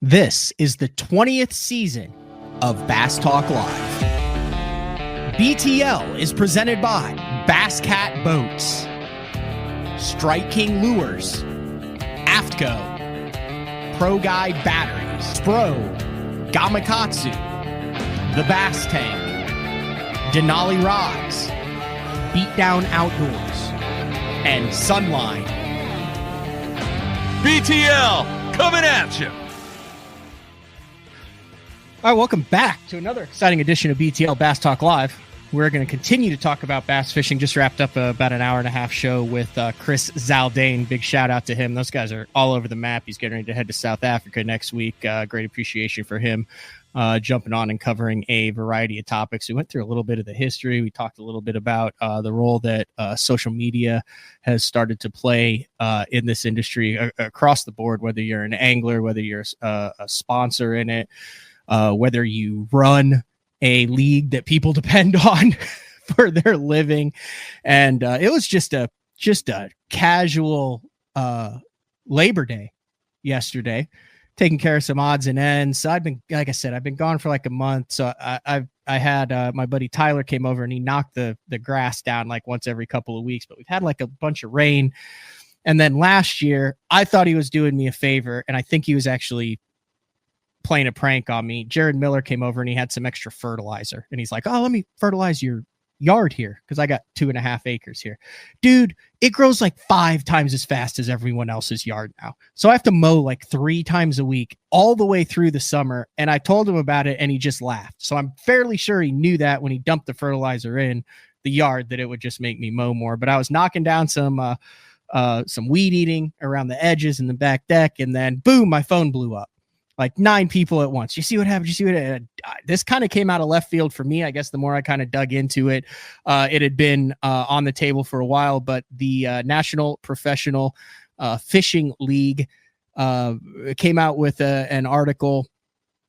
This is the 20th season of Bass Talk Live. BTL is presented by Bass Cat Boats, Strike King Lures, Aftco, Pro Guide Batteries, Spro, Gamakatsu, The Bass Tank, Denali Rods, Beatdown Outdoors, and Sunline. BTL coming at you. All right, welcome back to another exciting edition of BTL Bass Talk Live. We're going to continue to talk about bass fishing. Just wrapped up about an hour and a half show with Chris Zaldane. Big shout out to him. Those guys are all over the map. He's getting ready to head to South Africa next week. Great appreciation for him jumping on and covering a variety of topics. We went through a little bit of the history. We talked a little bit about the role that social media has started to play in this industry across the board, whether you're an angler, whether you're a sponsor in it, whether you run a league that people depend on for their living. And it was just a casual Labor Day yesterday, taking care of some odds and ends. So I've been gone for like a month. So I had my buddy Tyler came over and he knocked the grass down like once every couple of weeks, but we've had like a bunch of rain. And then last year I thought he was doing me a favor, and I think he was actually playing a prank on me. Jared Miller came over and he had some extra fertilizer, and he's like, "Oh, let me fertilize your yard here, because I got 2.5 acres here." Dude, it grows like 5 times as fast as everyone else's yard now. So I have to mow like 3 times a week all the way through the summer. And I told him about it and he just laughed. So I'm fairly sure he knew that when he dumped the fertilizer in the yard, that it would just make me mow more. But I was knocking down some weed eating around the edges and the back deck, and then boom, my phone blew up. Like 9 people at once. You see what happened? You see what happened? This kind of came out of left field for me. I guess the more I kind of dug into it, it had been on the table for a while, but the National Professional Fishing League came out with an article,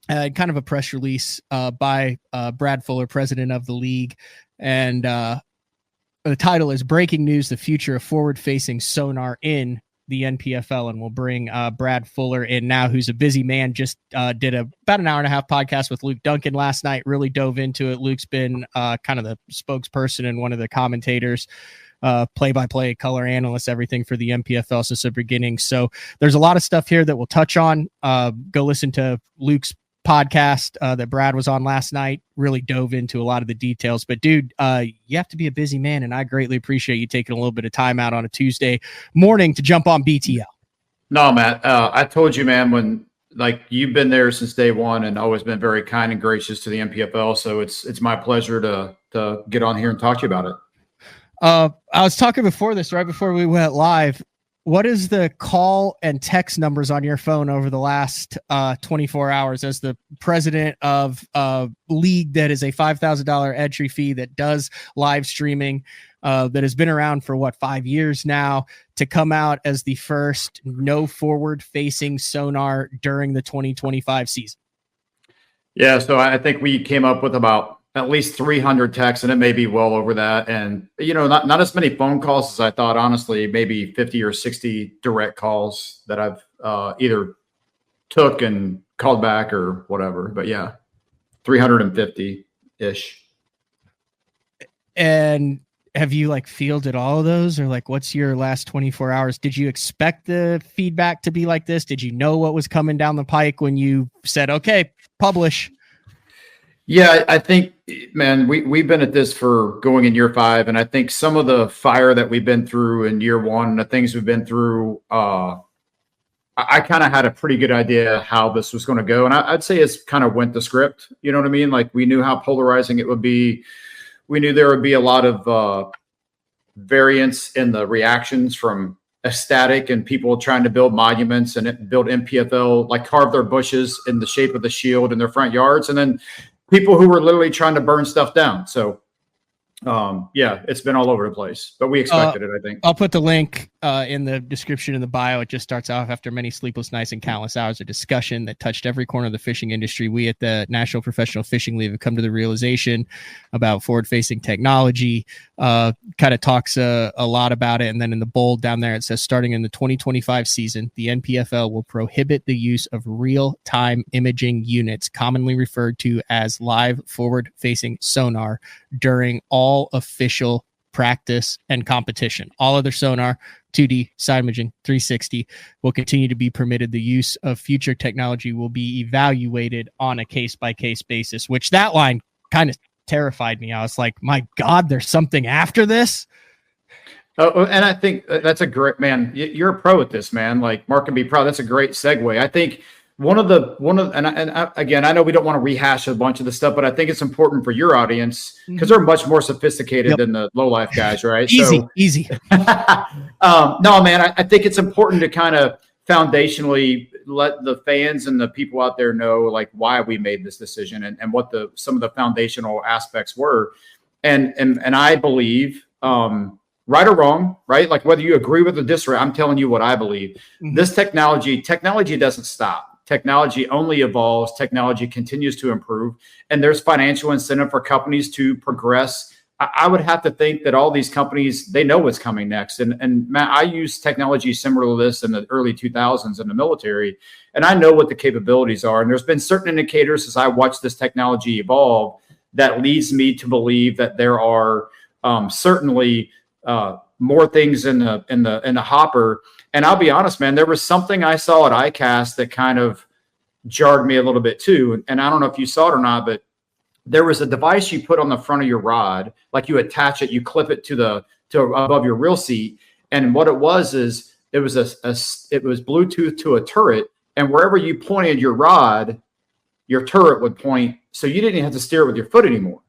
kind of a press release by Brad Fuller, president of the league. And the title is "Breaking News, the Future of Forward-Facing Sonar in the NPFL," and we'll bring Brad Fuller in now, who's a busy man. Just did about an hour and a half podcast with Luke Duncan last night. Really dove into it. Luke's been kind of the spokesperson and one of the commentators, play-by-play, color analyst, everything for the NPFL since the beginning. So there's a lot of stuff here that we'll touch on. Go listen to Luke's podcast that Brad was on last night. Really dove into a lot of the details. But dude, you have to be a busy man, and I greatly appreciate you taking a little bit of time out on a Tuesday morning to jump on BTL. No, Matt, I told you, man, when like you've been there since day one and always been very kind and gracious to the NPFL. So it's my pleasure to get on here and talk to you about it. I was talking before this, right before we went live. What is the call and text numbers on your phone over the last 24 hours as the president of a league that is a $5,000 entry fee that does live streaming, that has been around for 5 years now, to come out as the first no forward facing sonar during the 2025 season? Yeah. So I think we came up with about at least 300 texts, and it may be well over that. And, not as many phone calls as I thought, honestly, maybe 50 or 60 direct calls that I've either took and called back or whatever. But yeah, 350-ish. And have you fielded all of those, or what's your last 24 hours? Did you expect the feedback to be like this? Did you know what was coming down the pike when you said, okay, publish? Yeah, I think, man, we've been at this for going in year 5. And I think some of the fire that we've been through in year 1, the things we've been through, I kind of had a pretty good idea how this was going to go. And I'd say it's kind of went the script. You know what I mean? Like, we knew how polarizing it would be. We knew there would be a lot of variance in the reactions from ecstatic and people trying to build monuments and build NPFL, carve their bushes in the shape of the shield in their front yards. And then people who were literally trying to burn stuff down. So Yeah, it's been all over the place, but we expected it, I think. I'll put the link in the description in the bio. It just starts off after many sleepless nights and countless hours of discussion that touched every corner of the fishing industry. We at the National Professional Fishing League have come to the realization about forward-facing technology. Kind of talks a lot about it. And then in the bold down there, it says, starting in the 2025 season, the NPFL will prohibit the use of real-time imaging units, commonly referred to as live forward-facing sonar, during all official practice and competition. All other sonar, 2D, side imaging, 360 will continue to be permitted. The use of future technology will be evaluated on a case-by-case basis, which that line kind of terrified me. I was like, my God, there's something after this? Oh, and I think that's a great, man, you're a pro at this, man. Like, Mark can be proud. That's a great segue. I think again, I know we don't want to rehash a bunch of the stuff, but I think it's important for your audience because they're much more sophisticated than the low life guys, right? Easy. No, man, I think it's important to kind of foundationally let the fans and the people out there know like why we made this decision and what some of the foundational aspects were. And I believe, right or wrong, right? Like whether you agree with or disagree, I'm telling you what I believe. Mm-hmm. This technology doesn't stop. Technology only evolves. Technology continues to improve, and there's financial incentive for companies to progress. I would have to think that all these companies, they know what's coming next. And Matt, I used technology similar to this in the early 2000s in the military, and I know what the capabilities are. And there's been certain indicators as I watch this technology evolve that leads me to believe that there are certainly more things in the hopper. And I'll be honest, man, there was something I saw at ICAST that kind of jarred me a little bit too. And I don't know if you saw it or not, but there was a device you put on the front of your rod, like you attach it, you clip it to above your reel seat. And what it was is it was Bluetooth to a turret, and wherever you pointed your rod, your turret would point. So you didn't even have to steer it with your foot anymore.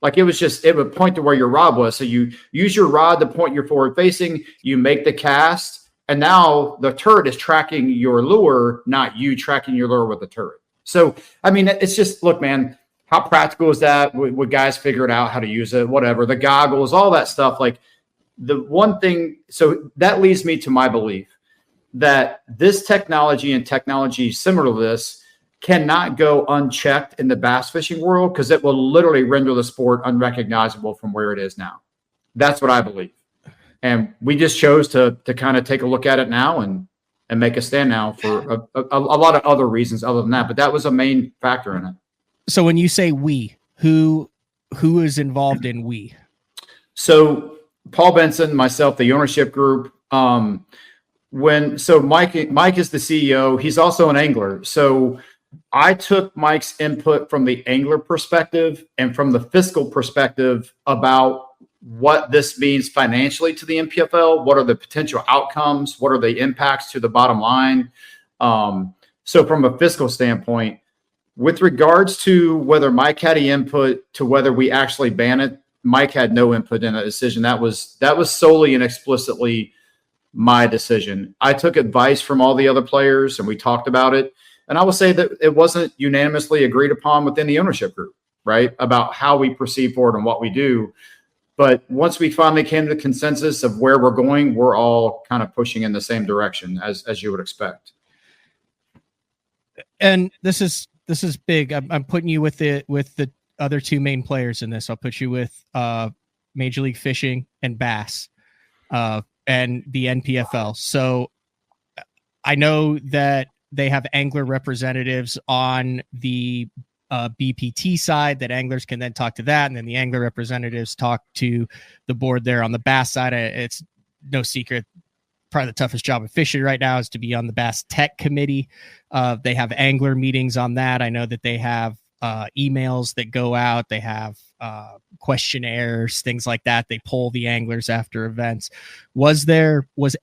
Like it would point to where your rod was. So you use your rod to point your forward facing, you make the cast, and now the turret is tracking your lure, not you tracking your lure with the turret. So, I mean, it's just, look, man, how practical is that? Would guys figure it out how to use it? Whatever, the goggles, all that stuff. Like the one thing, so that leads me to my belief that this technology and technology similar to this cannot go unchecked in the bass fishing world because it will literally render the sport unrecognizable from where it is now. That's what I believe. And we just chose to kind of take a look at it now and make a stand now for a lot of other reasons other than that. But that was a main factor in it. So when you say we, who is involved in we? So Paul Benson, myself, the ownership group. Mike is the CEO. He's also an angler. So I took Mike's input from the angler perspective and from the fiscal perspective about what this means financially to the NPFL. What are the potential outcomes? What are the impacts to the bottom line? So from a fiscal standpoint, with regards to whether Mike had any input to whether we actually ban it, Mike had no input in that decision. That was solely and explicitly my decision. I took advice from all the other players and we talked about it. And I will say that it wasn't unanimously agreed upon within the ownership group, right? About how we proceed forward and what we do. But once we finally came to the consensus of where we're going, we're all kind of pushing in the same direction as you would expect. And this is big. I'm putting you with the other two main players in this. I'll put you with Major League Fishing and Bass and the NPFL. So I know that they have angler representatives on the BPT side that anglers can then talk to that. And then the angler representatives talk to the board there on the Bass side. It's no secret. Probably the toughest job of fishing right now is to be on the Bass Tech Committee. They have angler meetings on that. I know that they have emails that go out. They have questionnaires, things like that. They poll the anglers after events. Was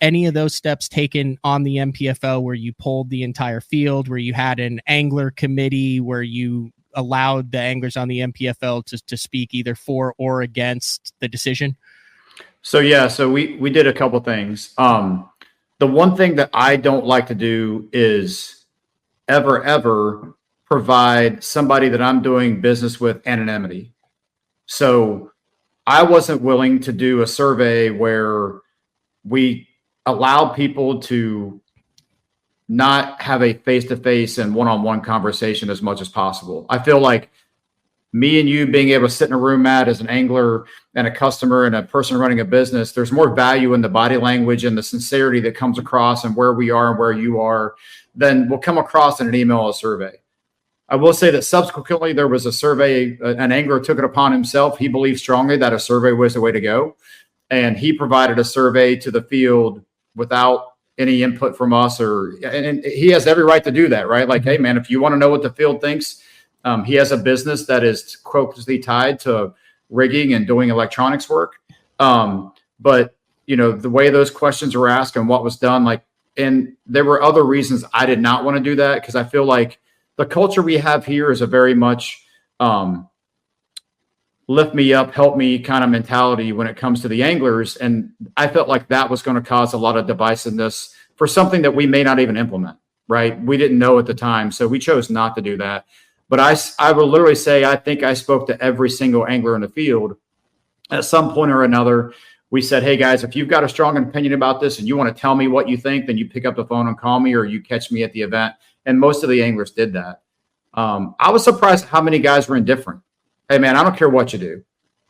any of those steps taken on the NPFL where you polled the entire field, where you had an angler committee, where you allowed the anglers on the NPFL to speak either for or against the decision? So we did a couple things. The one thing that I don't like to do is ever provide somebody that I'm doing business with anonymity. So I wasn't willing to do a survey where we allow people to not have a face-to-face and one-on-one conversation as much as possible. I feel like me and you being able to sit in a room, Matt, as an angler and a customer and a person running a business, there's more value in the body language and the sincerity that comes across and where we are and where you are than will come across in an email or survey. I will say that subsequently there was a survey, an angler took it upon himself. He believed strongly that a survey was the way to go. And he provided a survey to the field without any input from us, and he has every right to do that, right? Like, hey man, if you want to know what the field thinks, he has a business that is closely tied to rigging and doing electronics work. But you know, the way those questions were asked and what was done, like, and there were other reasons I did not want to do that, because I feel like the culture we have here is a very much lift me up, help me kind of mentality when it comes to the anglers. And I felt like that was going to cause a lot of divisiveness for something that we may not even implement, right? We didn't know at the time. So we chose not to do that. But I will literally say, I think I spoke to every single angler in the field at some point or another. We said, hey guys, if you've got a strong opinion about this and you want to tell me what you think, then you pick up the phone and call me, or you catch me at the event. And most of the anglers did that. I was surprised how many guys were indifferent. Hey man, I don't care what you do.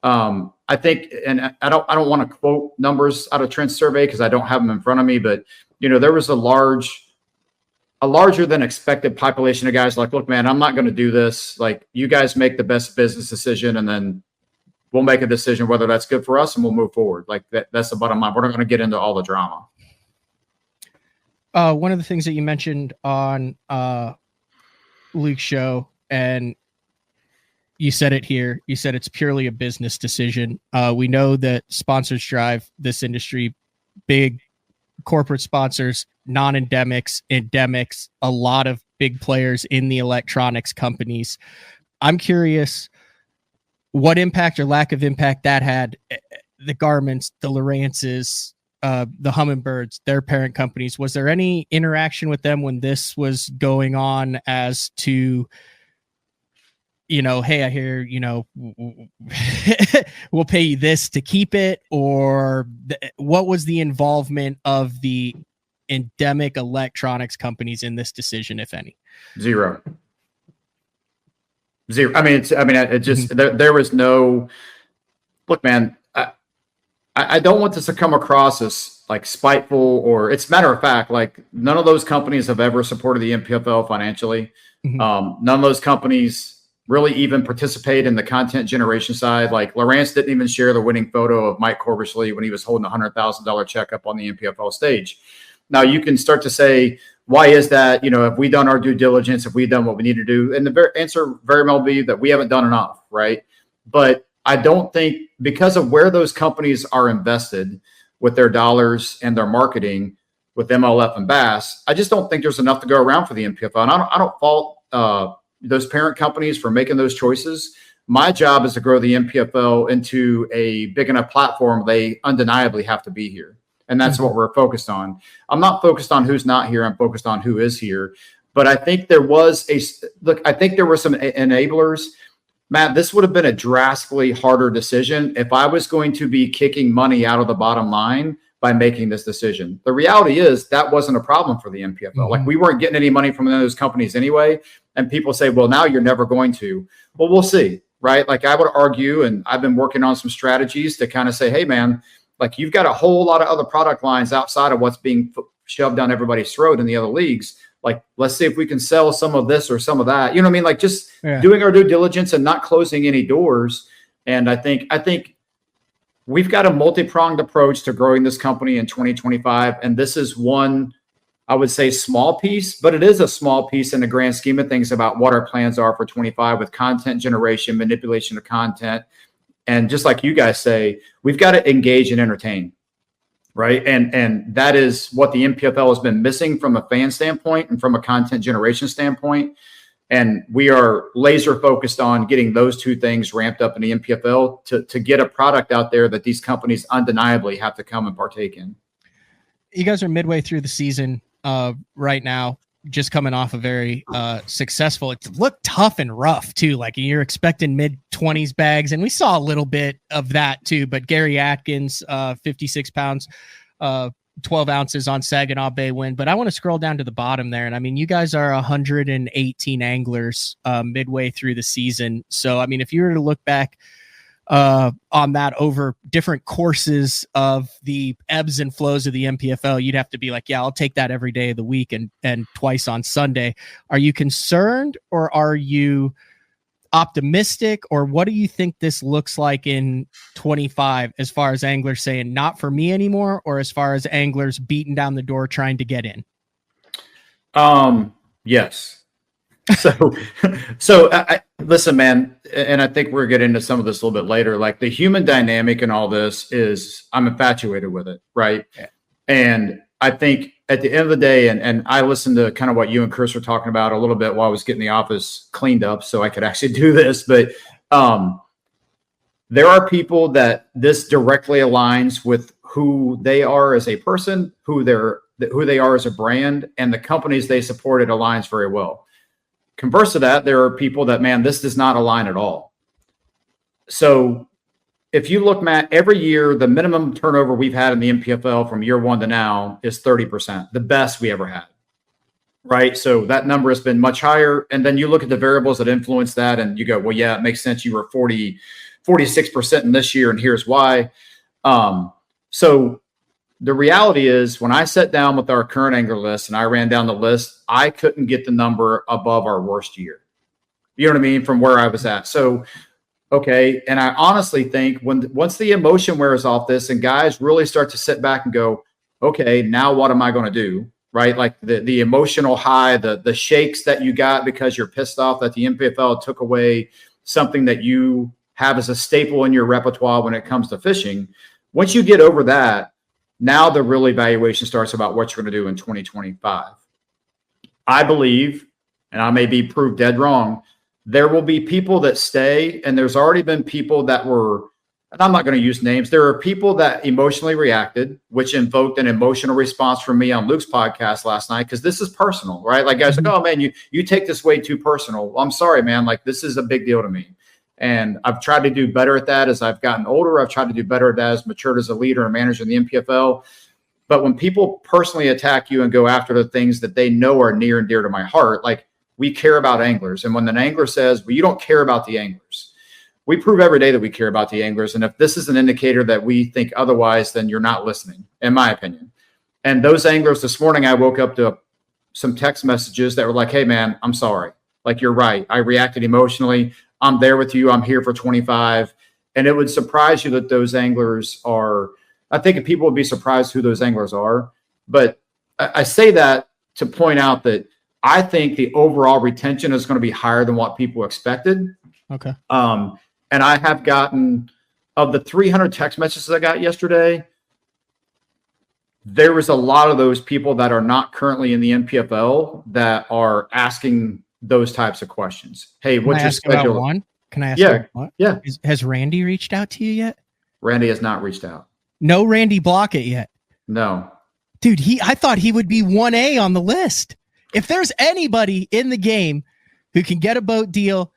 I think, and I don't want to quote numbers out of Trent's survey because I don't have them in front of me, but you know, there was a larger than expected population of guys like, look, man, I'm not going to do this. Like, you guys make the best business decision, and then we'll make a decision whether that's good for us, and we'll move forward. Like that's the bottom line. We're not going to get into all the drama. One of the things that you mentioned on Luke's show, and you said it here, you said it's purely a business decision. We know that sponsors drive this industry, big corporate sponsors, non-endemics, endemics, a lot of big players in the electronics companies. I'm curious what impact or lack of impact that had. The Garments, the Lowrances, the Humminbirds, their parent companies. Was there any interaction with them when this was going on as to, you know, hey, I hear, you know, we'll pay you this to keep it, or what was the involvement of the endemic electronics companies in this decision, if any? Zero. I mean, it just, there was no, look, man, I don't want this to come across as like spiteful, or it's matter of fact, like none of those companies have ever supported the NPFL financially. None of those companies really even participate in the content generation side. Like Lowrance didn't even share the winning photo of Mike Corbishley when he was holding a $100,000 check up on the NPFL stage. Now you can start to say, why is that? You know, have we done our due diligence? Have we done what we need to do? And the answer very well be that we haven't done enough, right? But I don't think, because of where those companies are invested with their dollars and their marketing with MLF and Bass, I just don't think there's enough to go around for the NPFL. And I don't fault those parent companies for making those choices. My job is to grow the NPFL into a big enough platform. They undeniably have to be here. And that's what we're focused on. I'm not focused on who's not here. I'm focused on who is here. But I think there was I think there were some enablers. Matt, this would have been a drastically harder decision if I was going to be kicking money out of the bottom line by making this decision. The reality is that wasn't a problem for the NPFL. Like, we weren't getting any money from those companies anyway. And people say, well, now you're never going to. Well, we'll see, right? Like, I would argue, and I've been working on some strategies to kind of say, hey, man, like, you've got a whole lot of other product lines outside of what's being shoved down everybody's throat in the other leagues. Like, let's see if we can sell some of this or some of that. You know what I mean? Like, just doing our due diligence and not closing any doors. And I think we've got a multi-pronged approach to growing this company in 2025. And this is one, I would say, small piece, but it is a small piece in the grand scheme of things about what our plans are for 25 with content generation, manipulation of content. And just like you guys say, we've got to engage and entertain, right? And that is what the NPFL has been missing from a fan standpoint and from a content generation standpoint. And we are laser focused on getting those two things ramped up in the NPFL to get a product out there that these companies undeniably have to come and partake in. You guys are midway through the season right now. just coming off a very successful. It looked tough and rough too. Like you're expecting mid-20s bags, and we saw a little bit of that too. But Gary Atkins, 56 pounds, 12 ounces on Saginaw Bay win. But I want to scroll down to the bottom there, and I mean, you guys are 118 anglers midway through the season. So I mean, if you were to look back on that over different courses of the ebbs and flows of the NPFL, you'd have to be like, yeah, I'll take that every day of the week and twice on Sunday. Are you concerned, or are you optimistic, or what do you think this looks like in 25 as far as anglers saying not for me anymore, or as far as anglers beating down the door trying to get in? Yes. So I listen, man, and I think we're getting into some of this a little bit later. Like the human dynamic and all this is, I'm infatuated with it, right? Yeah. And I think at the end of the day, and I listened to kind of what you and Chris were talking about a little bit while I was getting the office cleaned up so I could actually do this. But there are people that this directly aligns with who they are as a person, who they are as a brand, and the companies they support. It aligns very well. Converse to that, there are people that, man, this does not align at all. So if you look, Matt, every year, the minimum turnover we've had in the NPFL from year one to now is 30%, the best we ever had, right? So that number has been much higher. And then you look at the variables that influence that and you go, well, yeah, it makes sense. You were 46% in this year, and here's why. So the reality is, when I sat down with our current angler list and I ran down the list, I couldn't get the number above our worst year. You know what I mean? From where I was at. So, okay. And I honestly think once the emotion wears off this and guys really start to sit back and go, okay, now what am I going to do? Right? Like the emotional high, the shakes that you got because you're pissed off that the NPFL took away something that you have as a staple in your repertoire when it comes to fishing. Once you get over that, now the real evaluation starts about what you're going to do in 2025. I believe, and I may be proved dead wrong, there will be people that stay, and there's already been people that were, and I'm not going to use names, there are people that emotionally reacted, which invoked an emotional response from me on Luke's podcast last night, because this is personal, right? Like guys like, oh man, you take this way too personal. Well, I'm sorry, man. Like this is a big deal to me. And I've tried to do better at that as I've gotten older. I've tried to do better at that as matured as a leader and manager in the NPFL. But when people personally attack you and go after the things that they know are near and dear to my heart, like we care about anglers. And when an angler says, well, you don't care about the anglers, we prove every day that we care about the anglers. And if this is an indicator that we think otherwise, then you're not listening, in my opinion. And those anglers, this morning, I woke up to some text messages that were like, hey, man, I'm sorry. Like, you're right. I reacted emotionally. I'm there with you. I'm here for 25. And it would surprise you that those anglers are, I think people would be surprised who those anglers are. But I say that to point out that I think the overall retention is going to be higher than what people expected. Okay. And I have gotten, of the 300 text messages I got yesterday, there was a lot of those people that are not currently in the NPFL that are asking those types of questions. Hey, what's your schedule? One? Can I ask? One? Yeah. Has Randy reached out to you yet? Randy has not reached out. No Randy Blockett yet. No. Dude, I thought he would be 1A on the list. If there's anybody in the game who can get a boat deal,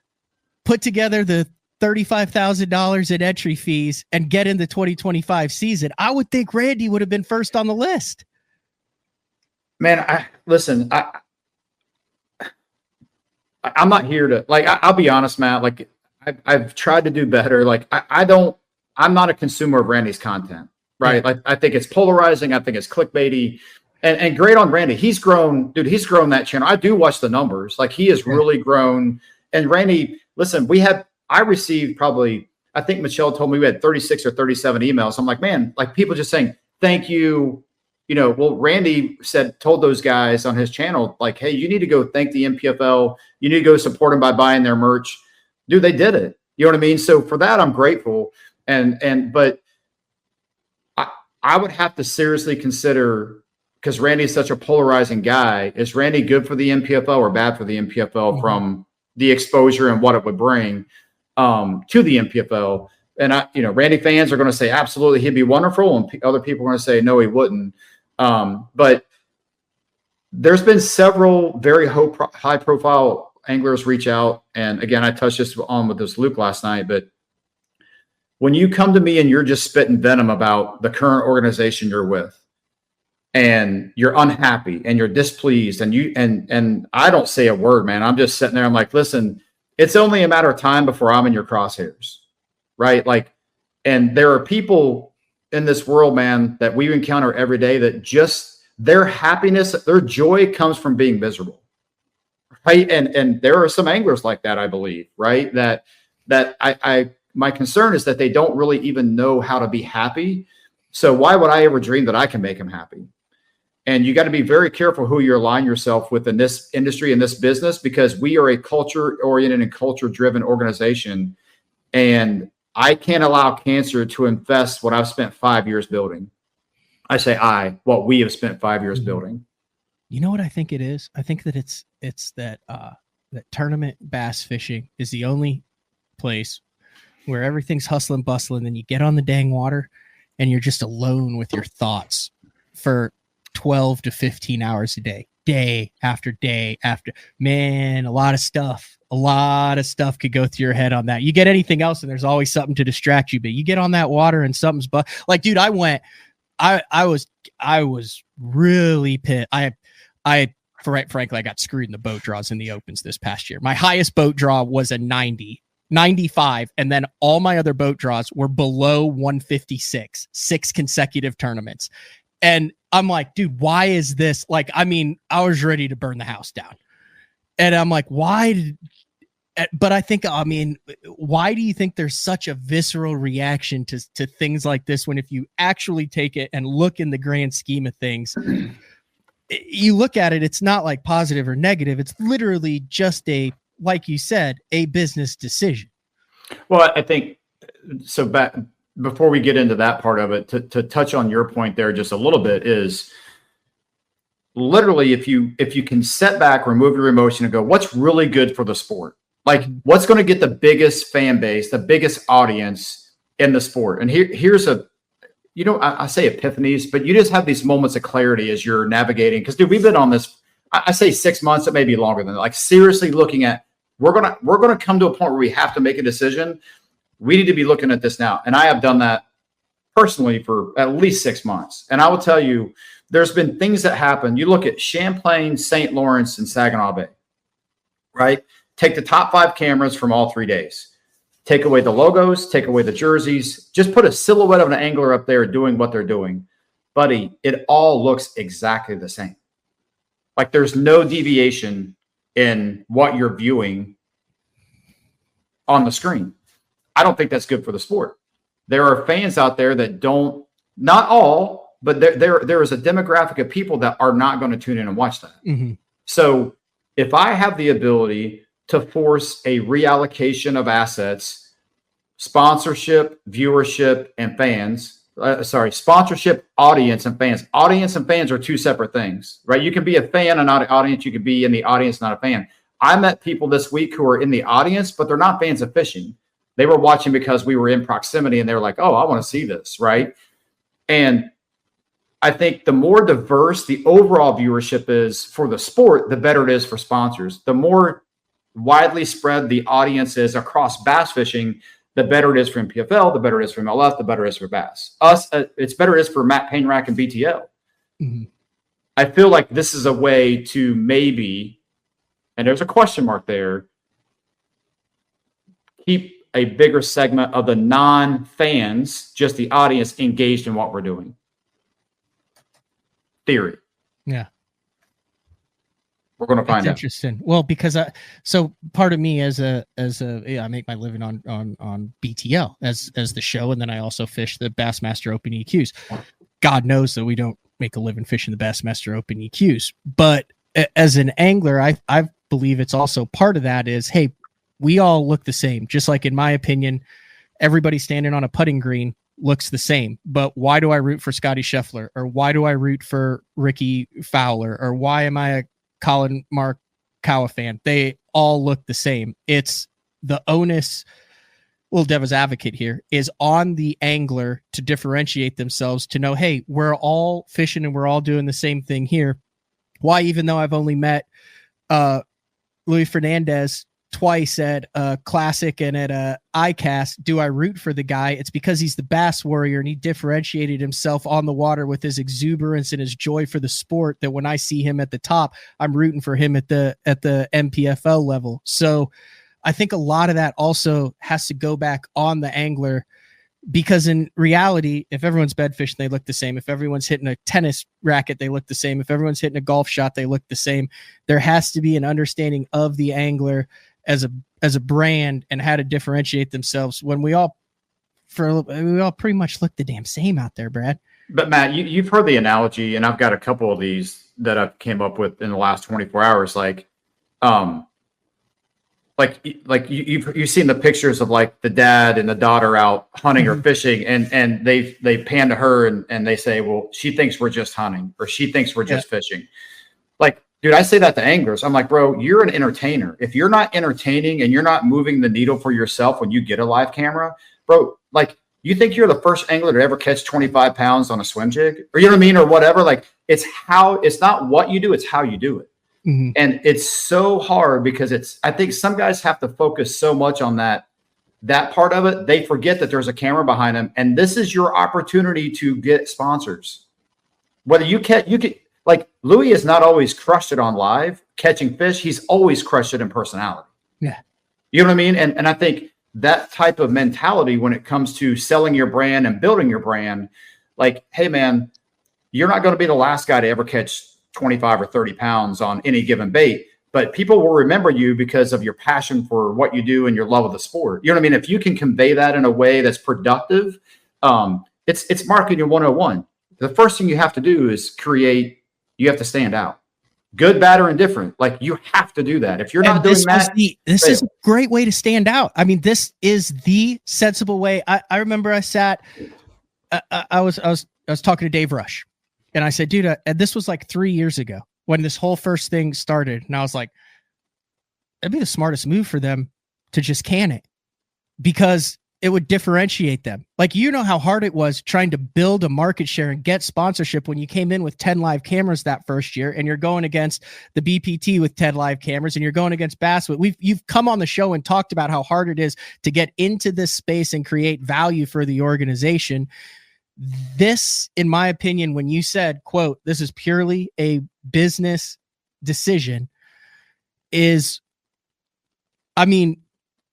put together the $35,000 in entry fees, and get in the 2025 season, I would think Randy would have been first on the list. Man, I'm not here to, like, I'll be honest, Matt, like I've tried to do better. Like I'm not a consumer of Randy's content, right? Yeah. Like I think it's polarizing. I think it's clickbaity, and great on Randy. He's grown, dude. He's grown that channel. I do watch the numbers. Like he has really grown. And Randy, listen, I received probably, I think Michelle told me we had 36 or 37 emails. I'm like, man, like people just saying, thank you. You know, well, Randy told those guys on his channel, like, hey, you need to go thank the NPFL. You need to go support them by buying their merch. Dude, they did it. You know what I mean? So for that, I'm grateful. But I would have to seriously consider, because Randy's such a polarizing guy, is Randy good for the NPFL or bad for the NPFL from the exposure and what it would bring to the NPFL? And Randy fans are going to say, absolutely, he'd be wonderful. And other people are going to say, no, he wouldn't. But there's been several very high profile anglers reach out. And again, I touched this on with this Luke last night, but when you come to me and you're just spitting venom about the current organization you're with, and you're unhappy and you're displeased, and I don't say a word, man. I'm just sitting there. I'm like, listen, it's only a matter of time before I'm in your crosshairs, right? Like, and there are people in this world, man, that we encounter every day that just their happiness, their joy comes from being miserable, right? And there are some anglers like that, I believe, right? That my concern is that they don't really even know how to be happy. So why would I ever dream that I can make them happy? And you got to be very careful who you align yourself with in this industry, in this business, because we are a culture-oriented and culture-driven organization. And I can't allow cancer to infest what I've spent 5 years building. I say what we have spent 5 years building. You know what I think it is? I think that it's that tournament bass fishing is the only place where everything's hustling, bustling, then you get on the dang water and you're just alone with your thoughts for 12 to 15 hours a day after day after. Man, a lot of stuff could go through your head on that. You get anything else and there's always something to distract you, but you get on that water and something's like, dude, I was really pissed. Frankly, I got screwed in the boat draws in the opens this past year. My highest boat draw was a 95, and then all my other boat draws were below 156, 6 consecutive tournaments. And I'm like, dude, why is this? Like, I mean, I was ready to burn the house down. And I'm like, but I think, I mean, why do you think there's such a visceral reaction to things like this, when if you actually take it and look in the grand scheme of things, you look at it, it's not like positive or negative. It's literally just like you said, a business decision. Well, I think so. Before we get into that part of it, to touch on your point there just a little bit, is literally if you can set back, remove your emotion, and go, what's really good for the sport? Like, what's going to get the biggest fan base, the biggest audience in the sport? And here's I say epiphanies, but you just have these moments of clarity as you're navigating. Because, dude, we've been on this, I say 6 months, it may be longer than that. Like, seriously looking at, we're gonna come to a point where we have to make a decision. We need to be looking at this now. And I have done that personally for at least 6 months. And I will tell you, there's been things that happen. You look at Champlain, St. Lawrence, and Saginaw Bay, right? Take the top 5 cameras from all 3 days. Take away the logos, take away the jerseys, just put a silhouette of an angler up there doing what they're doing. Buddy, it all looks exactly the same. Like, there's no deviation in what you're viewing on the screen. I don't think that's good for the sport. There are fans out there that don't, not all, but there is a demographic of people that are not going to tune in and watch that. Mm-hmm. So if I have the ability to force a reallocation of assets, sponsorship, viewership, and fans, sponsorship, audience, and fans. Audience and fans are 2 separate things, right? You can be a fan and not an audience. You can be in the audience, not a fan. I met people this week who are in the audience, but they're not fans of fishing. They were watching because we were in proximity and they were like, oh, I want to see this, right? And I think the more diverse the overall viewership is for the sport, the better it is for sponsors. The more widely spread the audience is across bass fishing, the better it is for NPFL, the better it is for MLF, the better it is for bass. It's better it is for Matt Painrack and BTL. Mm-hmm. I feel like this is a way to maybe, and there's a question mark there, keep a bigger segment of the non-fans, just the audience, engaged in what we're doing. Theory. Yeah. We're going to find out. Interesting. Well, because so part of me I make my living on BTL as the show, and then I also fish the Bassmaster Open EQs. God knows that we don't make a living fishing the Bassmaster Open EQs, but as an angler, I believe it's also part of that is, hey, we all look the same. Just like, in my opinion, everybody standing on a putting green looks the same. But why do I root for Scotty Scheffler, or why do I root for Ricky Fowler, or why am I a Colin Morikawa fan? They all look the same. It's the onus, well, devil's advocate here, is on the angler to differentiate themselves, to know, hey, we're all fishing and we're all doing the same thing here. why, even though I've only met Luis Fernandez twice at Classic and at ICAST, do I root for the guy? It's because he's the Bass Warrior, and he differentiated himself on the water with his exuberance and his joy for the sport, that when I see him at the top, I'm rooting for him at the NPFL level. So I think a lot of that also has to go back on the angler, because in reality, if everyone's bed fishing, they look the same. If everyone's hitting a tennis racket, they look the same. If everyone's hitting a golf shot, they look the same. There has to be an understanding of the angler as a brand and how to differentiate themselves, when we all pretty much look the damn same out there, Brad. But Matt, you've heard the analogy, and I've got a couple of these that I've came up with in the last 24 hours. Like you've seen the pictures of like the dad and the daughter out hunting or fishing, and they pan to her and they say, well, she thinks we're just hunting, or she thinks we're just fishing. Like, dude, I say that to anglers. I'm like, bro, you're an entertainer. If you're not entertaining and you're not moving the needle for yourself when you get a live camera, bro, like, you think you're the first angler to ever catch 25 pounds on a swim jig, or you know what I mean, or whatever. Like, it's not what you do, it's how you do it. Mm-hmm. And it's so hard because I think some guys have to focus so much on that part of it. They forget that there's a camera behind them, and this is your opportunity to get sponsors. Whether you can, like, Louis has not always crushed it on live catching fish. He's always crushed it in personality. Yeah. You know what I mean? And I think that type of mentality when it comes to selling your brand and building your brand, like, hey man, you're not going to be the last guy to ever catch 25 or 30 pounds on any given bait, but people will remember you because of your passion for what you do and your love of the sport. You know what I mean? If you can convey that in a way that's productive, it's marketing 101. The first thing you have to do is you have to stand out. Good, bad, or indifferent. Like, you have to do that. If you're not doing that, this is a great way to stand out. I mean, this is the sensible way. I remember I sat, I was talking to Dave Rush, and I said, dude, and this was like 3 years ago when this whole first thing started. And I was like, it'd be the smartest move for them to just can it, because it would differentiate them. Like, you know how hard it was trying to build a market share and get sponsorship when you came in with 10 live cameras that first year, and you're going against the BPT with 10 live cameras, and you're going against Bass. You've come on the show and talked about how hard it is to get into this space and create value for the organization. This, in my opinion, when you said, quote, this is purely a business decision,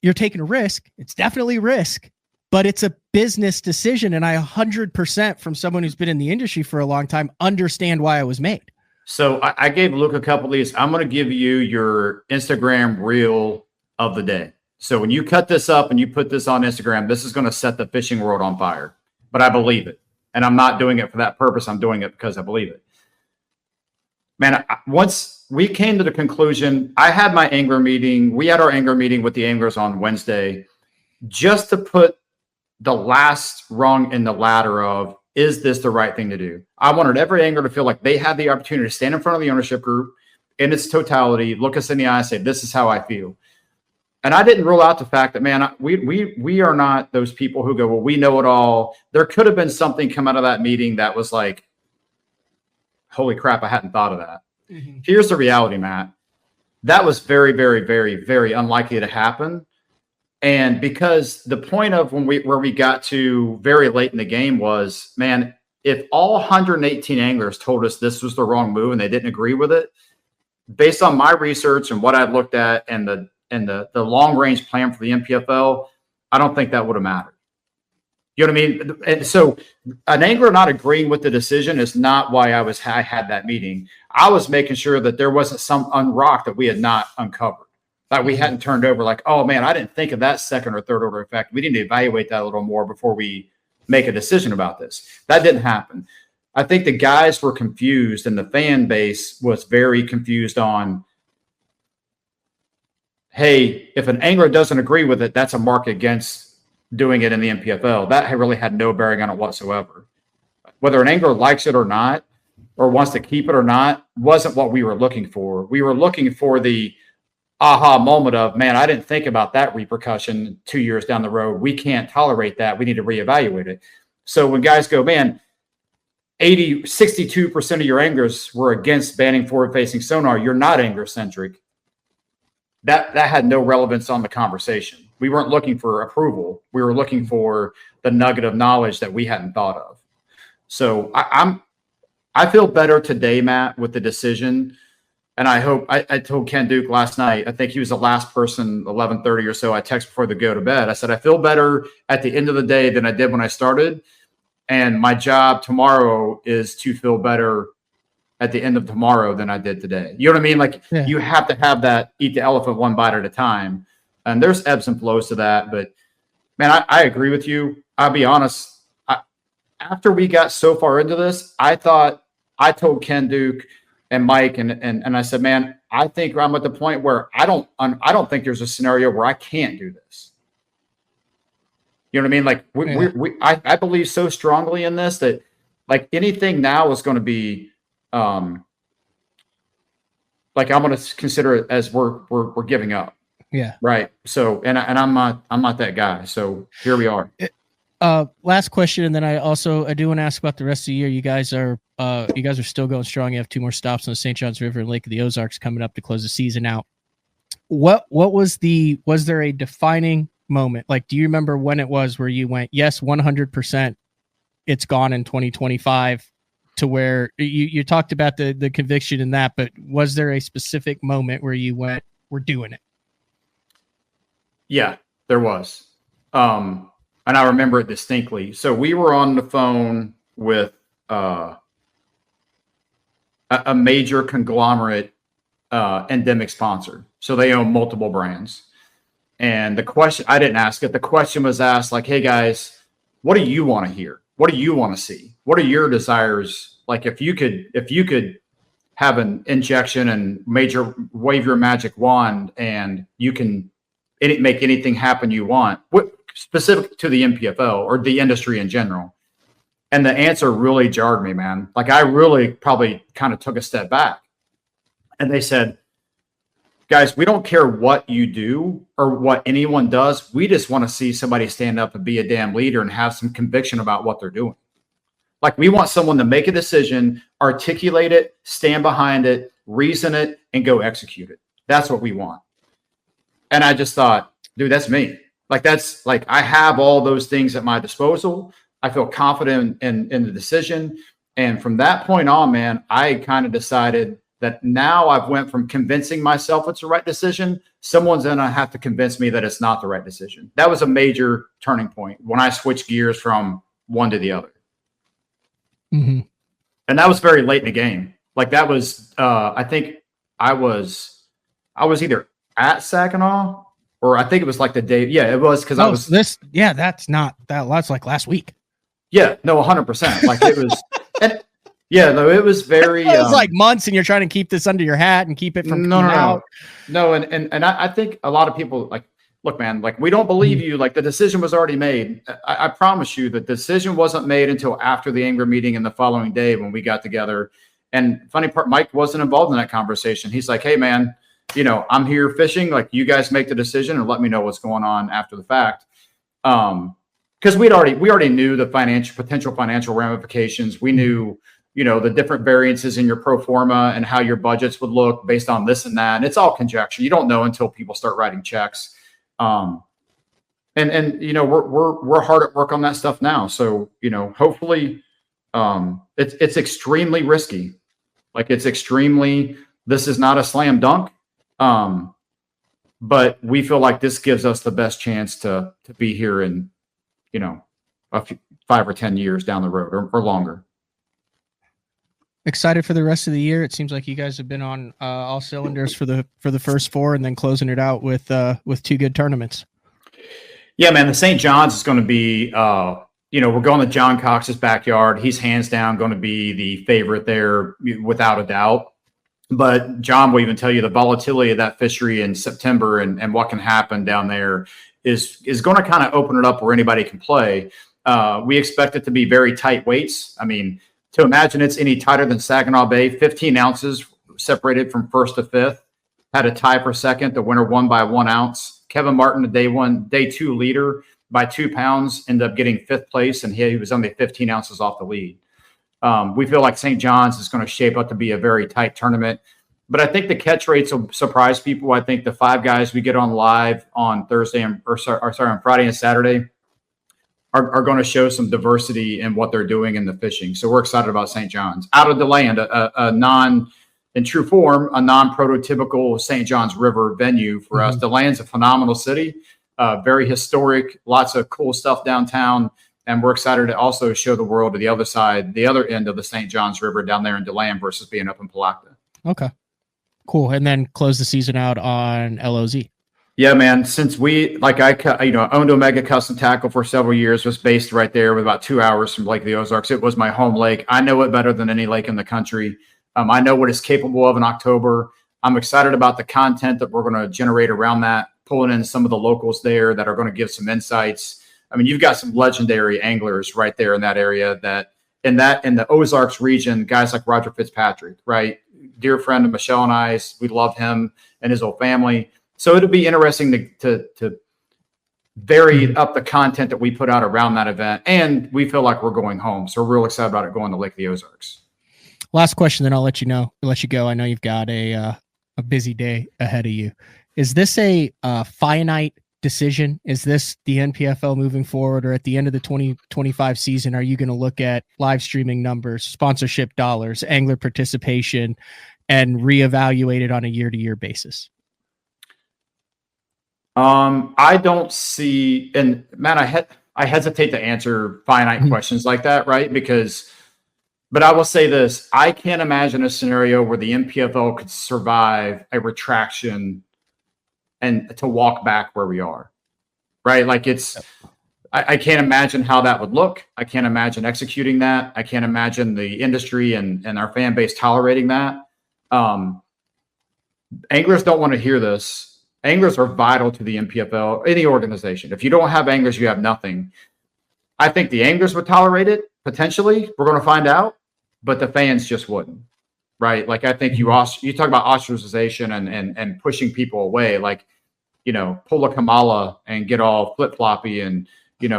you're taking a risk. It's definitely a risk, but it's a business decision. And I 100%, from someone who's been in the industry for a long time, understand why it was made. So I gave Luke a couple of these. I'm going to give you your Instagram reel of the day. So when you cut this up and you put this on Instagram, this is going to set the fishing world on fire. But I believe it. And I'm not doing it for that purpose. I'm doing it because I believe it. Man, once we came to the conclusion, I had my angler meeting. We had our angler meeting with the anglers on Wednesday, just to put the last rung in the ladder of, is this the right thing to do? I wanted every angler to feel like they had the opportunity to stand in front of the ownership group in its totality, look us in the eye and say, this is how I feel. And I didn't rule out the fact that, man, we are not those people who go, well, we know it all. There could have been something come out of that meeting that was like, holy crap, I hadn't thought of that. Mm-hmm. Here's the reality, Matt. That was very, very, very, very unlikely to happen. And because the point of where we got to very late in the game was, man, if all 118 anglers told us this was the wrong move and they didn't agree with it, based on my research and what I've looked at and the long range plan for the NPFL, I don't think that would have mattered. You know what I mean? And so an angler not agreeing with the decision is not why I had that meeting. I was making sure that there wasn't some unrock that we had not uncovered, that we hadn't turned over like, oh man, I didn't think of that second or third order effect. We need to evaluate that a little more before we make a decision about this. That didn't happen. I think the guys were confused and the fan base was very confused on, hey, if an angler doesn't agree with it, that's a mark against doing it in the NPFL. That really had no bearing on it whatsoever. Whether an angler likes it or not, or wants to keep it or not, wasn't what we were looking for. We were looking for the aha moment of, man, I didn't think about that repercussion 2 years down the road. We can't tolerate that. We need to reevaluate it. So when guys go, man, 62% of your anglers were against banning forward-facing sonar, you're not angler-centric. That had no relevance on the conversation. We weren't looking for approval. We were looking for the nugget of knowledge that we hadn't thought of. So I feel better today, Matt, with the decision. And I hope I told Ken Duke last night, I think he was the last person, 11:30 or so, I texted before they go to bed. I said, I feel better at the end of the day than I did when I started. And my job tomorrow is to feel better at the end of tomorrow than I did today. You know what I mean? Like you have to have that, eat the elephant one bite at a time. And there's ebbs and flows to that. But man, I agree with you. I'll be honest. After we got so far into this, I told Ken Duke and Mike and I said, man, I think I'm at the point where I don't think there's a scenario where I can't do this. You know what I mean? Like I believe so strongly in this that like anything now is going to be like I'm going to consider it as we're giving up. Yeah. Right. So and I'm not that guy. So here we are. Last question, and then I do want to ask about the rest of the year. You guys are still going strong. You have 2 more stops on the St. Johns River and Lake of the Ozarks coming up to close the season out. Was there a defining moment? Like, do you remember when it was where you went, yes, 100%, it's gone in 2025, to where you talked about the conviction in that, but was there a specific moment where you went, we're doing it? Yeah, there was. And I remember it distinctly. So we were on the phone with a major conglomerate endemic sponsor. So they own multiple brands. And the question, I didn't ask it. The question was asked like, hey guys, what do you want to hear? What do you want to see? What are your desires? Like if you could have an injection and wave your magic wand and you can make anything happen you want, what specific to the NPFL or the industry in general? And the answer really jarred me, man. Like I really probably kind of took a step back. And they said, guys, we don't care what you do or what anyone does. We just want to see somebody stand up and be a damn leader and have some conviction about what they're doing. Like we want someone to make a decision, articulate it, stand behind it, reason it, and go execute it. That's what we want. And I just thought, dude, that's me. Like that's like I have all those things at my disposal. I feel confident in the decision. And from that point on, man, I kind of decided that now I've went from convincing myself it's the right decision. Someone's going to have to convince me that it's not the right decision. That was a major turning point when I switched gears from one to the other. Mm-hmm. And that was very late in the game. Like that was, I think I was either at Saginaw or I think it was like the day. Yeah, it was because I was this. Yeah, that's like last week. Yeah, no, 100%. Like it was, and yeah, no, it was very. It was like months, and you're trying to keep this under your hat and keep it from out. No, and I think a lot of people like, look, man, like we don't believe you. Like the decision was already made. I promise you, the decision wasn't made until after the angler meeting and the following day when we got together. And funny part, Mike wasn't involved in that conversation. He's like, hey, man, you know, I'm here fishing. Like you guys make the decision and let me know what's going on after the fact. Because we already knew the potential financial ramifications. We knew, you know, the different variances in your pro forma and how your budgets would look based on this and that. And it's all conjecture. You don't know until people start writing checks. And you know, we're hard at work on that stuff now. So, you know, hopefully it's extremely risky. Like this is not a slam dunk. But we feel like this gives us the best chance to be here in, you know, 5 or 10 years down the road or longer. Excited for the rest of the year. It seems like you guys have been on all cylinders for the first 4 and then closing it out with 2 good tournaments. Yeah, man, the St. John's is going to be, you know, we're going to John Cox's backyard. He's hands down going to be the favorite there without a doubt. But John will even tell you the volatility of that fishery in September and what can happen down there is going to kind of open it up where anybody can play. We expect it to be very tight weights. I mean, to imagine it's any tighter than Saginaw Bay, 15 ounces separated from first to fifth, had a tie for second. The winner won by 1 ounce. Kevin Martin, the day 2 leader by 2 pounds, ended up getting 5th place, and he was only 15 ounces off the lead. We feel like St. John's is going to shape up to be a very tight tournament. But I think the catch rates will surprise people. I think the 5 guys we get on live on on Friday and Saturday are going to show some diversity in what they're doing in the fishing. So we're excited about St. John's. Out of DeLand, in true form, a non-prototypical St. John's River venue for us. DeLand's a phenomenal city, very historic, lots of cool stuff downtown. And we're excited to also show the world to the other side, the other end of the St. John's River down there in DeLand versus being up in Palatka. Okay, cool. And then close the season out on LOZ. Yeah, man. Since I owned Omega Custom Tackle for several years, was based right there with about 2 hours from Lake of the Ozarks. It was my home lake. I know it better than any lake in the country. I know what it's capable of in October. I'm excited about the content that we're going to generate around that, pulling in some of the locals there that are going to give some insights. I mean, you've got some legendary anglers right there in that area in the Ozarks region, guys like Roger Fitzpatrick, right? Dear friend of Michelle and I, we love him and his whole family. So it'll be interesting to vary up the content that we put out around that event. And we feel like we're going home. So we're real excited about it going to Lake of the Ozarks. Last question, then I'll let you go. I know you've got a busy day ahead of you. Is this a finite decision? Is this the NPFL moving forward, or at the end of the 2025 season, are you going to look at live streaming numbers, sponsorship dollars, angler participation, and reevaluate it on a year-to-year basis? I don't see, and man, I hesitate to answer finite questions like that, right? But I will say this: I can't imagine a scenario where the NPFL could survive a retraction and to walk back where we are, right? Like I can't imagine how that would look. I can't imagine executing that. I can't imagine the industry and our fan base tolerating that. Anglers don't want to hear this. Anglers are vital to the NPFL, any organization. If you don't have anglers, you have nothing. I think the anglers would tolerate it, potentially. We're going to find out, but the fans just wouldn't. Right. Like, I think you talk about ostracization and pushing people away, like, pull a Kamala and get all flip floppy and,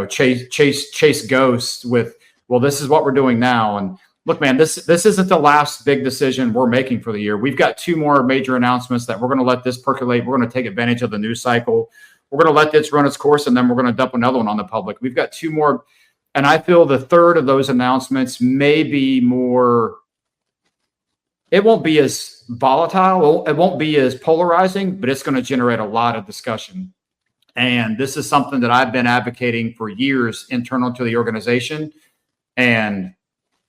chase ghosts with, well, this is what we're doing now. And look, man, this isn't the last big decision we're making for the year. We've got 2 more major announcements that we're going to let this percolate. We're going to take advantage of the news cycle. We're going to let this run its course, and then we're going to dump another one on the public. We've got 2 more. And I feel the third of those announcements may be more, it won't be as volatile. It won't be as polarizing, but it's going to generate a lot of discussion. And this is something that I've been advocating for years internal to the organization. And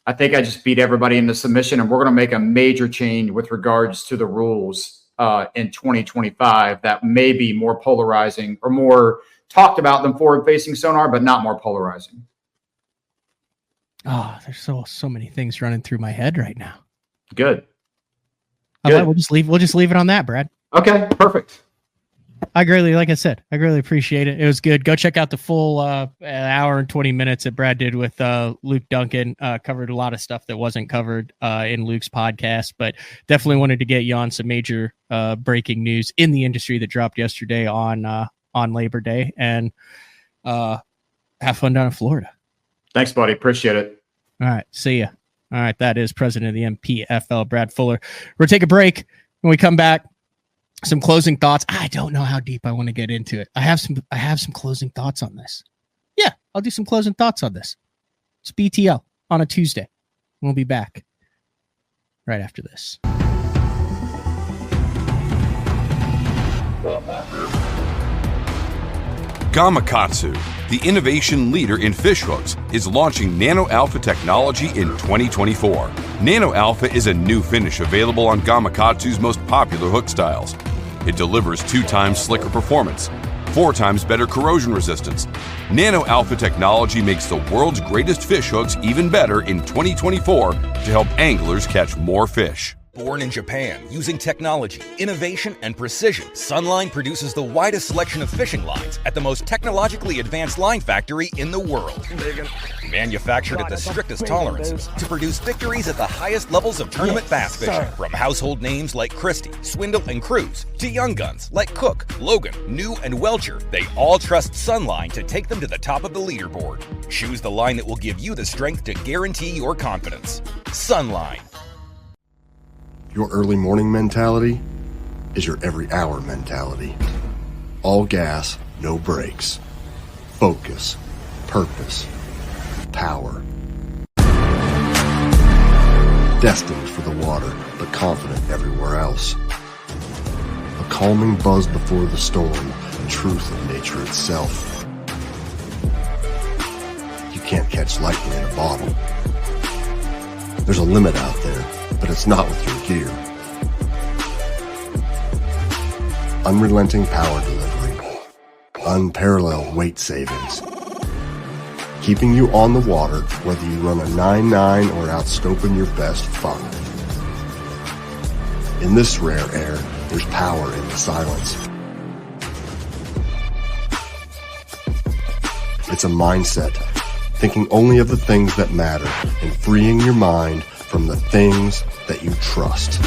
I think I just beat everybody into submission, and we're going to make a major change with regards to the rules in 2025 that may be more polarizing or more talked about than forward-facing sonar, but not more polarizing. Oh, there's so many things running through my head right now. Good. We'll just leave it on that, Brad. Okay, perfect. Like I said, I greatly appreciate it. It was good. Go check out the full hour and 20 minutes that Brad did with Luke Duncan. Covered a lot of stuff that wasn't covered in Luke's podcast, but definitely wanted to get you on some major breaking news in the industry that dropped yesterday on Labor Day. And have fun down in Florida. Thanks, buddy. Appreciate it. All right. See ya. All right. That is President of the NPFL, Brad Fuller. We'll take a break. When we come back, some closing thoughts. I don't know how deep I want to get into it. I have some closing thoughts on this. Yeah, I'll do some closing thoughts on this. It's BTL on a Tuesday. We'll be back right after this. Gamakatsu, the innovation leader in fish hooks, is launching Nano Alpha technology in 2024. Nano Alpha is a new finish available on Gamakatsu's most popular hook styles. It delivers 2 times slicker performance, 4 times better corrosion resistance. Nano Alpha technology makes the world's greatest fish hooks even better in 2024 to help anglers catch more fish. Born in Japan, using technology, innovation, and precision, Sunline produces the widest selection of fishing lines at the most technologically advanced line factory in the world. Manufactured at the strictest tolerances to produce victories at the highest levels of tournament bass fishing. From household names like Christie, Swindle, and Cruz, to young guns like Cook, Logan, New, and Welcher, they all trust Sunline to take them to the top of the leaderboard. Choose the line that will give you the strength to guarantee your confidence. Sunline. Your early morning mentality is your every hour mentality. All gas, no brakes. Focus, purpose, power. Destined for the water, but confident everywhere else. A calming buzz before the storm, the truth of nature itself. You can't catch lightning in a bottle. There's a limit out there, but it's not with your gear. Unrelenting power delivery. Unparalleled weight savings. Keeping you on the water, whether you run a 9.9 or outscoping your best 5. In this rare air, there's power in the silence. It's a mindset, thinking only of the things that matter and freeing your mind from the things that you trust.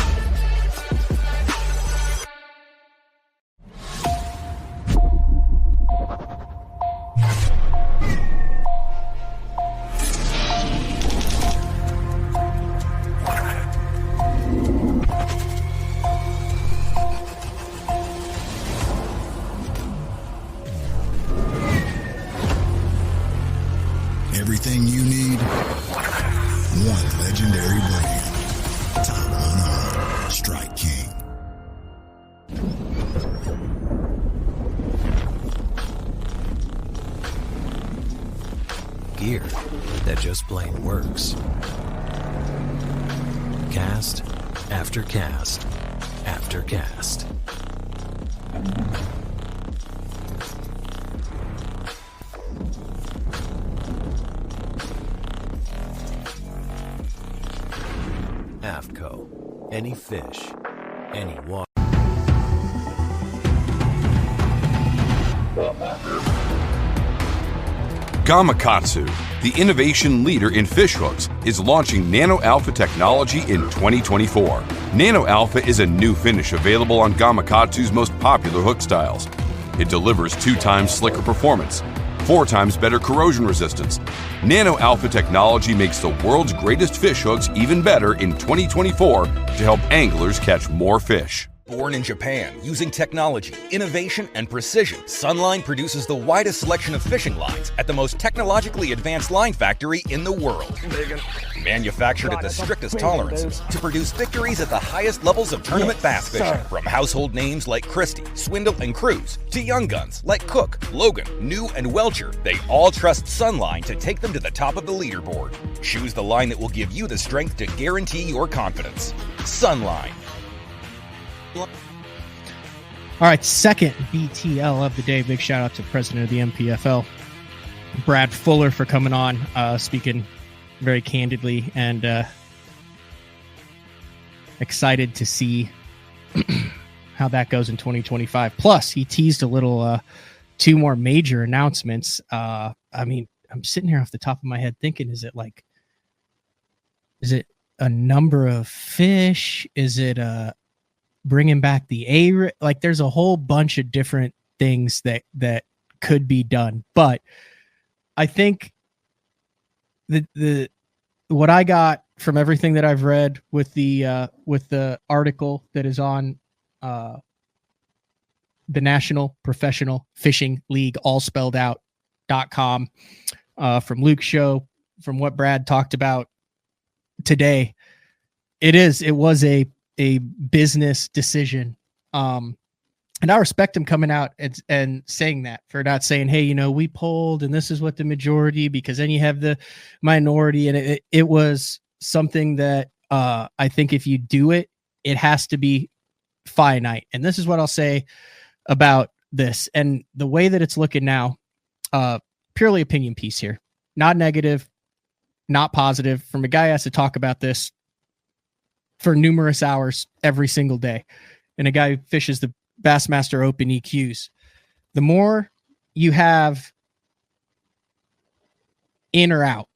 Everything you need, one legendary brand. SONAR, Strike King. Gear that just plain works. Cast after cast after cast. AFTCO. Any fish, any water. Gamakatsu, the innovation leader in fish hooks, is launching Nano Alpha technology in 2024. Nano Alpha is a new finish available on Gamakatsu's most popular hook styles. It delivers 2 times slicker performance, 4 times better corrosion resistance. Nano Alpha technology makes the world's greatest fish hooks even better in 2024 to help anglers catch more fish. Born in Japan, using technology, innovation, and precision, Sunline produces the widest selection of fishing lines at the most technologically advanced line factory in the world. Manufactured at the strictest tolerances to produce victories at the highest levels of tournament bass fishing. From household names like Christie, Swindle, and Cruz, to young guns like Cook, Logan, New, and Welcher, they all trust Sunline to take them to the top of the leaderboard. Choose the line that will give you the strength to guarantee your confidence. Sunline. All right, second BTL of the day. Big shout out to President of the NPFL, Brad Fuller, for coming on, speaking very candidly, and excited to see how that goes in 2025. Plus, he teased a little 2 more major announcements. I mean, I'm sitting here off the top of my head thinking, is it a number of fish? Is it bringing back the A? Like, there's a whole bunch of different things that could be done, but I think the what I got from everything that I've read with the article that is on the National Professional Fishing League, all spelled out.com, from Luke's show, from what Brad talked about today, it was a business decision. And I respect him coming out and saying that, for not saying, hey, we polled and this is what the majority, because then you have the minority. And it was something that I think if you do it, it has to be finite. And this is what I'll say about this. And the way that it's looking now, purely opinion piece here, not negative, not positive. From a guy who has to talk about this for numerous hours every single day, and a guy who fishes the Bassmaster Open EQs, the more you have in or out,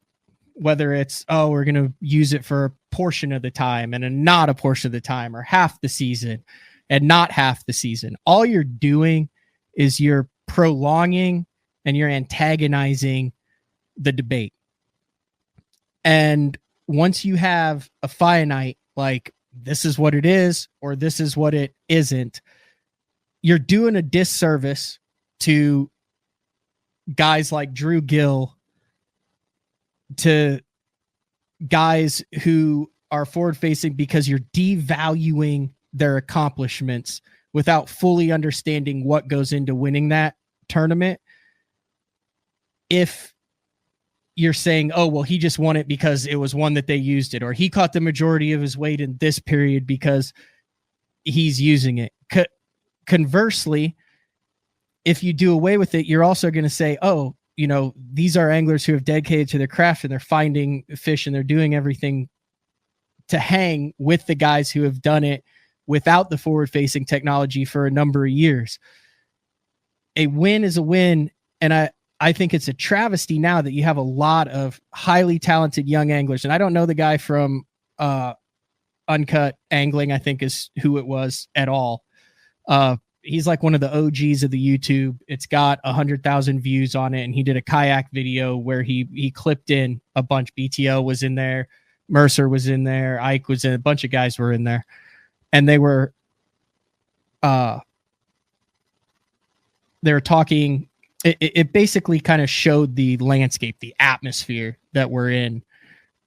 whether it's, oh, we're going to use it for a portion of the time and not a portion of the time, or half the season and not half the season. All you're doing is you're prolonging and you're antagonizing the debate. And once you have a finite, like, this is what it is or this is what it isn't, you're doing a disservice to guys like Drew Gill, to guys who are forward facing, because you're devaluing their accomplishments without fully understanding what goes into winning that tournament. If you're saying, oh, well, he just won it because it was one that they used it, or he caught the majority of his weight in this period because he's using it. Conversely, if you do away with it, you're also going to say, oh, you know, these are anglers who have dedicated to their craft and they're finding fish and they're doing everything to hang with the guys who have done it without the forward-facing technology for a number of years. A win is a win, and I think it's a travesty now that you have a lot of highly talented young anglers, and I don't know the guy from Uncut Angling, I think is who it was at all. He's like one of the OGs of the YouTube. It's got 100,000 views on it, and he did a kayak video where he clipped in a bunch. BTO was in there, Mercer was in there, Ike was in, a bunch of guys were in there, and they were talking. It basically kind of showed the landscape, the atmosphere that we're in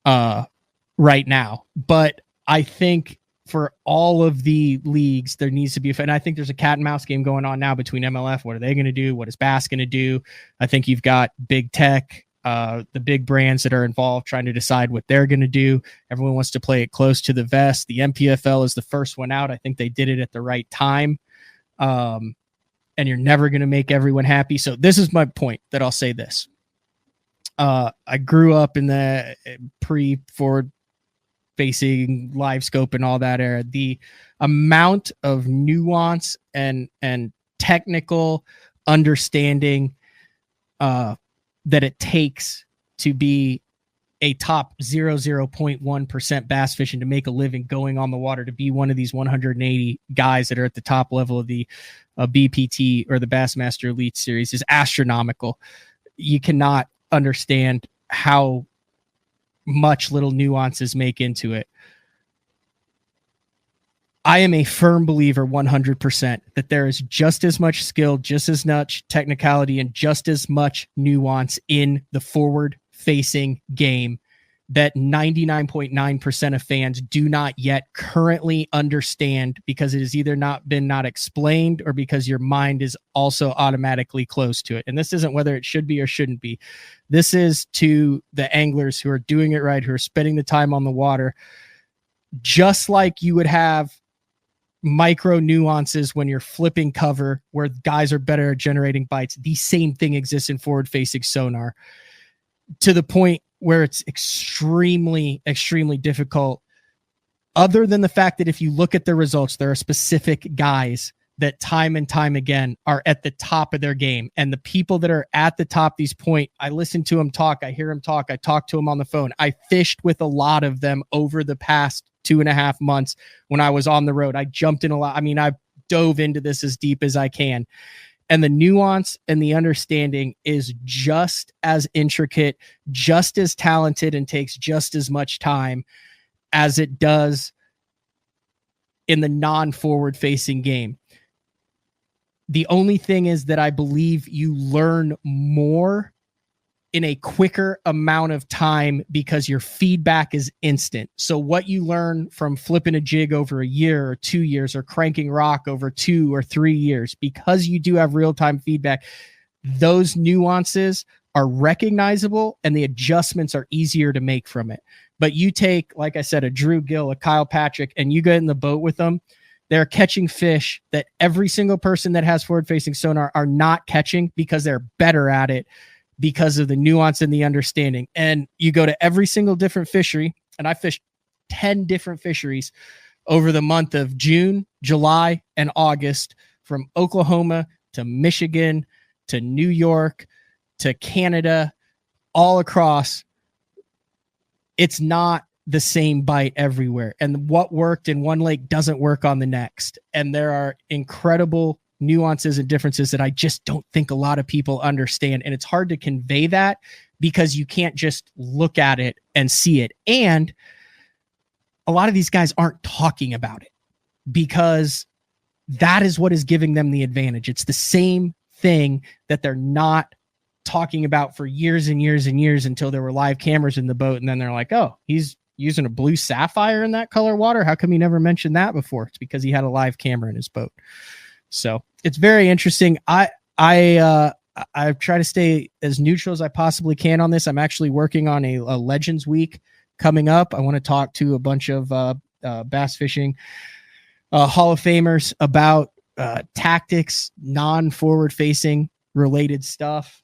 right now. But I think for all of the leagues, there needs to be and I think there's a cat and mouse game going on now between MLF. What are they going to do? What is Bass going to do? I think you've got big tech, the big brands that are involved trying to decide what they're going to do. Everyone wants to play it close to the vest. The NPFL is the first one out. I think they did it at the right time. And you're never going to make everyone happy. So this is my point that I'll say this. I grew up in the pre-forward facing live scope and all that era. The amount of nuance and technical understanding that it takes to be a top 0.1% bass fishing, to make a living going on the water, to be one of these 180 guys that are at the top level of the BPT or the Bassmaster Elite Series is astronomical. You cannot understand how much little nuances make into it. I am a firm believer 100% that there is just as much skill, just as much technicality, and just as much nuance in the forward facing game that 99.9% of fans do not yet currently understand, because it has either not explained or because your mind is also automatically close to it. And this isn't whether it should be or shouldn't be. This is to the anglers who are doing it right, who are spending the time on the water. Just like you would have micro nuances when you're flipping cover where guys are better at generating bites, the same thing exists in forward facing sonar, to the point where it's extremely, extremely difficult. Other than the fact that if you look at the results, there are specific guys that time and time again are at the top of their game. And the people that are at the top, these point, I listen to them talk, I hear them talk, I talk to them on the phone. I fished with a lot of them over the past 2.5 months when I was on the road. I jumped in a lot. I mean, I dove into this as deep as I can. And the nuance and the understanding is just as intricate, just as talented, and takes just as much time as it does in the non-forward facing game. The only thing is that I believe you learn more in a quicker amount of time because your feedback is instant. So what you learn from flipping a jig over a year or 2 years, or cranking rock over 2 or 3 years, because you do have real-time feedback, those nuances are recognizable and the adjustments are easier to make from it. But you take, like I said, a Drew Gill, a Kyle Patrick, and you get in the boat with them, they're catching fish that every single person that has forward-facing sonar are not catching because they're better at it, because of the nuance and the understanding. And you go to every single different fishery, and I fished 10 different fisheries over the month of June, July, and August, from Oklahoma to Michigan to New York to Canada, all across. It's not the same bite everywhere. And what worked in one lake doesn't work on the next. And there are incredible nuances and differences that I just don't think a lot of people understand. And it's hard to convey that because you can't just look at it and see it. And a lot of these guys aren't talking about it because that is what is giving them the advantage. It's the same thing that they're not talking about for years and years and years until there were live cameras in the boat. And then they're like, oh, he's using a blue sapphire in that color water. How come he never mentioned that before? It's because he had a live camera in his boat. So it's very interesting. I try to stay as neutral as I possibly can on this. I'm actually working on a Legends Week coming up. I want to talk to a bunch of bass fishing Hall of Famers about tactics, non-forward facing related stuff.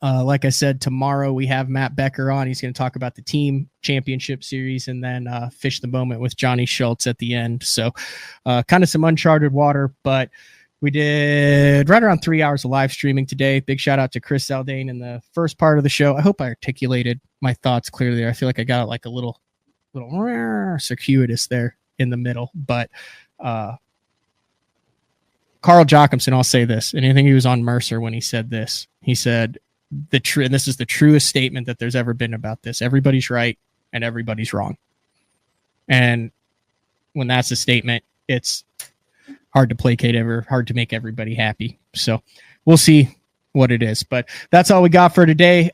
Like I said, tomorrow we have Matt Becker on. He's going to talk about the team championship series and then Fish the Moment with Johnny Schultz at the end. So kind of some uncharted water, but we did right around 3 hours of live streaming today. Big shout out to Chris Zaldane in the first part of the show. I hope I articulated my thoughts clearly. I feel like I got like a little circuitous there in the middle, but Carl Jochimson, I'll say this, and I think he was on Mercer when he said this. He said, and this is the truest statement that there's ever been about this. Everybody's right and everybody's wrong. And when that's a statement, it's hard to placate hard to make everybody happy. So we'll see what it is, but that's all we got for today.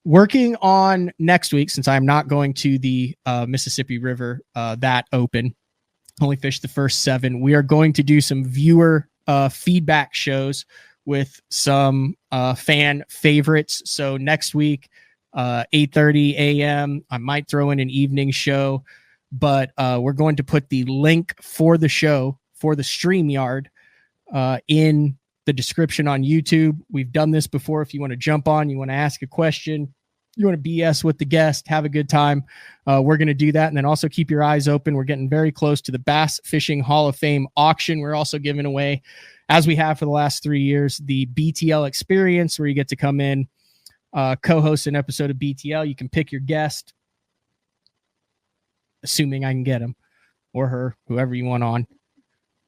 Working on next week, since I'm not going to the Mississippi River, that open, only fished the first 7. We are going to do some viewer feedback shows with some fan favorites. So next week, 8:30 a.m., I might throw in an evening show, but we're going to put the link for the show for the StreamYard in the description on YouTube. We've done this before. If you want to jump on, you want to ask a question, you want to BS with the guest, have a good time, we're going to do that. And then also keep your eyes open. We're getting very close to the Bass Fishing Hall of Fame auction. We're also giving away, as we have for the last 3 years, the BTL experience, where you get to come in, co-host an episode of BTL. You can pick your guest, assuming I can get him or her, whoever you want on.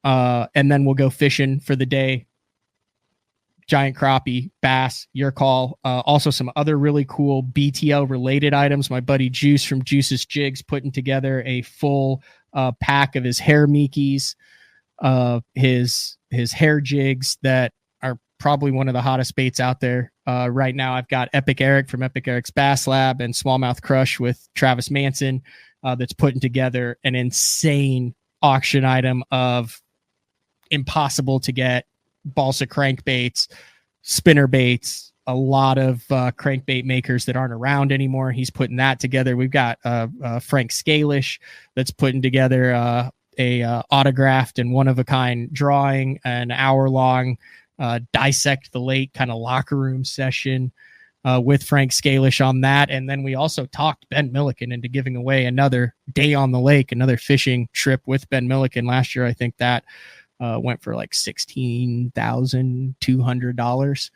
And then we'll go fishing for the day. Giant crappie, bass, your call. Also some other really cool BTL related items. My buddy Juice from Juice's Jigs putting together a full pack of his hair Mickeys, his hair jigs that are probably one of the hottest baits out there right now. I've got Epic Eric from Epic Eric's Bass Lab and Smallmouth Crush with Travis Manson that's putting together an insane auction item of impossible to get balsa crankbaits, spinner baits, a lot of crankbait makers that aren't around anymore. He's putting that together. We've got Frank Scalish that's putting together a autographed and one-of-a-kind drawing, an hour-long dissect the lake kind of locker room session with Frank Scalish on that. And then we also talked Ben Milliken into giving away another day on the lake, another fishing trip with Ben Milliken. Last year, I think that went for like $16,200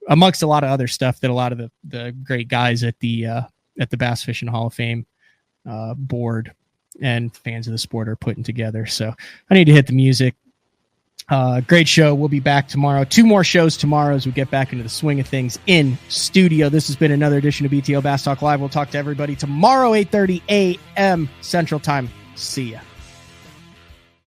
amongst a lot of other stuff that a lot of the great guys at the Bass Fishing Hall of Fame board and fans of the sport are putting together. So I need to hit the music. Great show. We'll be back tomorrow. 2 more shows tomorrow as we get back into the swing of things in studio. This has been another edition of BTL Bass Talk Live. We'll talk to everybody tomorrow, 8:30 a.m. Central Time. See ya.